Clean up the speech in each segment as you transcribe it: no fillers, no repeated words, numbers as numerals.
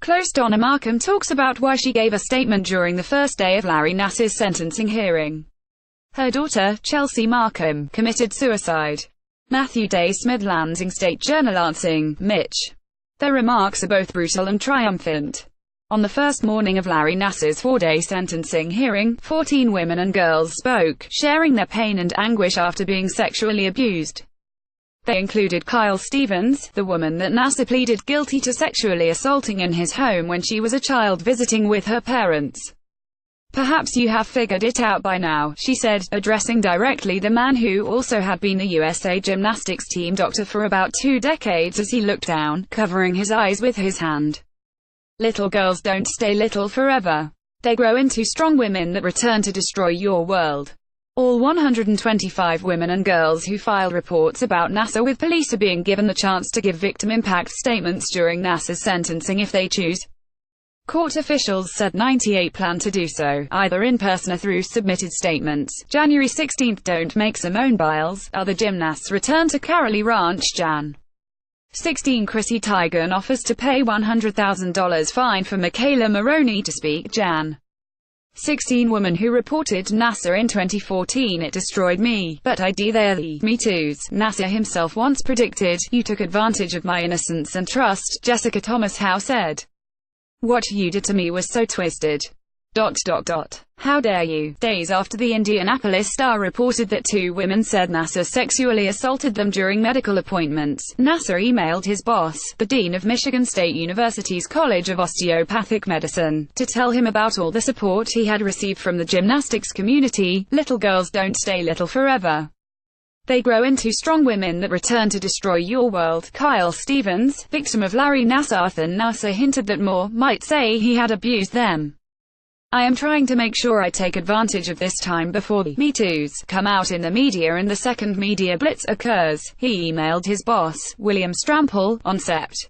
Close Donna Markham talks about why she gave a statement during the first day of Larry Nassar's sentencing hearing. Her daughter, Chelsea Markham, committed suicide. Matthew Day Smith, Lansing State Journal. Lansing, Mitch. Their remarks are both brutal and triumphant. On the first morning of Larry Nassar's 4-day sentencing hearing, 14 women and girls spoke, sharing their pain and anguish after being sexually abused. They included Kyle Stevens, the woman that Nassar pleaded guilty to sexually assaulting in his home when she was a child visiting with her parents. "Perhaps you have figured it out by now," she said, addressing directly the man who also had been the USA gymnastics team doctor for about 2 decades as he looked down, covering his eyes with his hand. "Little girls don't stay little forever. They grow into strong women that return to destroy your world." All 125 women and girls who filed reports about Nassar with police are being given the chance to give victim impact statements during Nassar's sentencing if they choose. Court officials said 98 plan to do so, either in person or through submitted statements. January 16. Don't make Simone Biles. Other gymnasts return to Carolee Ranch. Jan. 16. Chrissy Teigen offers to pay $100,000 fine for Michaela Maroney to speak. Jan. 16. Woman who reported Nassar in 2014. It destroyed me, but I did. They're the Me Too's. Nassar himself once predicted, "You took advantage of my innocence and trust," Jessica Thomas Howe said. "What you did to me was so twisted. How dare you?" Days after the Indianapolis Star reported that 2 women said Nassar sexually assaulted them during medical appointments, Nassar emailed his boss, the dean of Michigan State University's College of Osteopathic Medicine, to tell him about all the support he had received from the gymnastics community. "Little girls don't stay little forever. They grow into strong women that return to destroy your world." Kyle Stevens, victim of Larry Nassar. Nassar hinted that Moore might say he had abused them. "I am trying to make sure I take advantage of this time before the Me Too's come out in the media and the second media blitz occurs," he emailed his boss, William Strample, on Sept.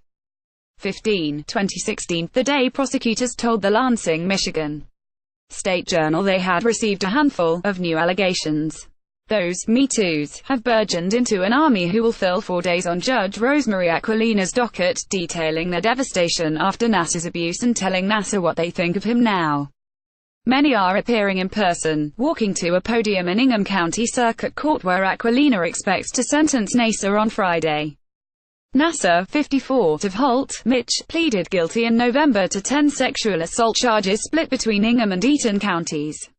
15, 2016, the day prosecutors told the Lansing, Michigan State Journal they had received a handful of new allegations. Those Me Too's have burgeoned into an army who will fill 4 days on Judge Rosemary Aquilina's docket, detailing their devastation after Nassar's abuse and telling Nassar what they think of him now. Many are appearing in person, walking to a podium in Ingham County Circuit Court where Aquilina expects to sentence Nassar on Friday. Nassar, 54, of Holt, Mitch, pleaded guilty in November to 10 sexual assault charges split between Ingham and Eaton counties.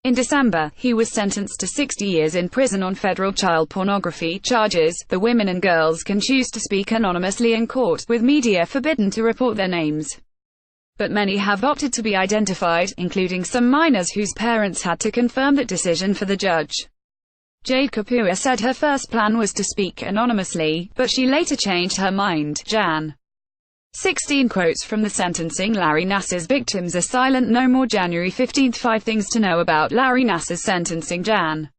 In December, he was sentenced to 60 years in prison on federal child pornography charges. The women and girls can choose to speak anonymously in court, with media forbidden to report their names. But many have opted to be identified, including some minors whose parents had to confirm that decision for the judge. Jade Kapua said her first plan was to speak anonymously, but she later changed her mind. Jan. 16 quotes from the sentencing. Larry Nassar's victims are silent no more. January 15. 5 things to know about Larry Nassar's sentencing. Jan.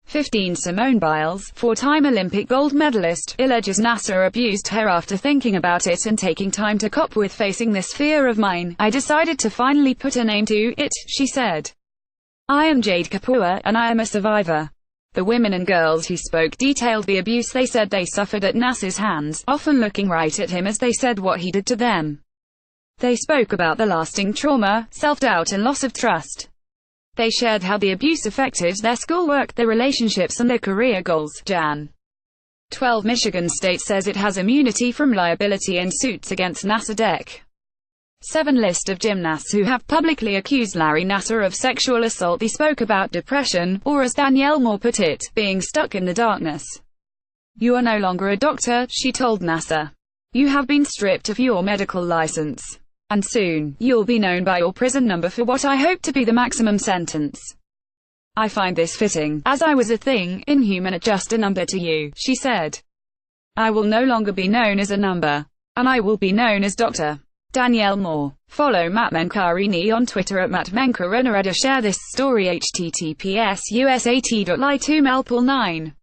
15. Simone Biles, 4-time Olympic gold medalist, alleges Nassar abused her. After thinking about it and taking time to cope with facing this fear of mine, I decided to finally put a name to it, she said. "I am Jade Kapua, and I am a survivor." The women and girls who spoke detailed the abuse they said they suffered at Nassar's hands, often looking right at him as they said what he did to them. They spoke about the lasting trauma, self-doubt and loss of trust. They shared how the abuse affected their schoolwork, their relationships and their career goals. Jan. 12. Michigan State says it has immunity from liability in suits against Nassar. Dec. 7. List of gymnasts who have publicly accused Larry Nassar of sexual assault. They spoke about depression, or as Danielle Moore put it, being stuck in the darkness. "You are no longer a doctor," she told Nassar. "You have been stripped of your medical license. And soon, you'll be known by your prison number for what I hope to be the maximum sentence. I find this fitting, as I was a thing, inhuman at just a number to you," she said. "I will no longer be known as a number. And I will be known as Dr. Danielle Moore." Follow Matt Mencarini on Twitter at Matt Mencarena. Share this story https://usat.ly2melpal9